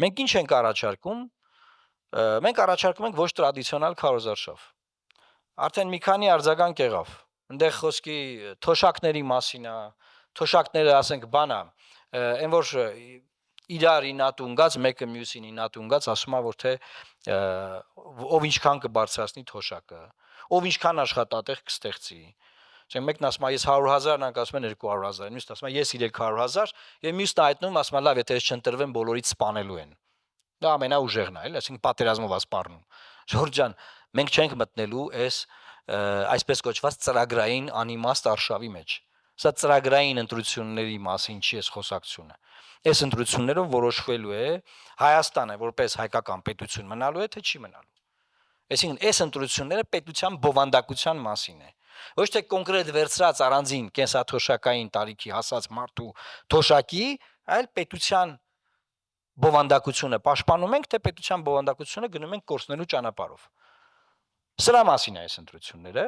Մենք ինչ ենք առաջարկում։ Մենք առաջարկում ենք ոչ տրադիցիոնալ քարոզարշավ։ Արդեն մի քանի արձագանք եղավ։ Այնտեղ խոսքի թոշակների մասին է, թոշակները, ասենք, բանա, այն որ իրար ինատունգած, մեկը մյուսին ինատունգած, ասում է, որ թե ով ինչքան կբարձրացնի թոշակը, ով ինչքան աշխատատեղ կստեղծի։ Չեմ մեկն ասում է ես 100,000, նրանք ասում են 200,000, մյուսն ասում է ես 300,000, եւ մյուսն այդնում ասում է լավ, եթե ես չընտրվեմ, բոլորից սպանելու են։ Դա ամենաուժեղն է, էլի, այսինքն պատերազմով ասպառնում։ Ժորժ ջան, մենք չենք մտնելու այս այսպես կոչված ծրագրային անիմաստ արշավի մեջ։ Սա ծրագրային ընտրությունների մասին չի էս խոսակցությունը։ Այս ընտրություններով որոշվելու է Հայաստանը որպես հայկական պետություն մնալու է թե չի մնալու։ Այսինքն այս ընտրությունները պետության բովանդակության մասին է։ Ոչ թե կոնկրետ վերծրած առանձին կենսաթոշակային տարիքի հասած մարդու թոշակի, այլ պետության բովանդակությունը պաշտպանում ենք, թե պետության բովանդակությունը գնում ենք կորցնելու ճանապարհով։ Սրա մասին է այս ընտրությունները,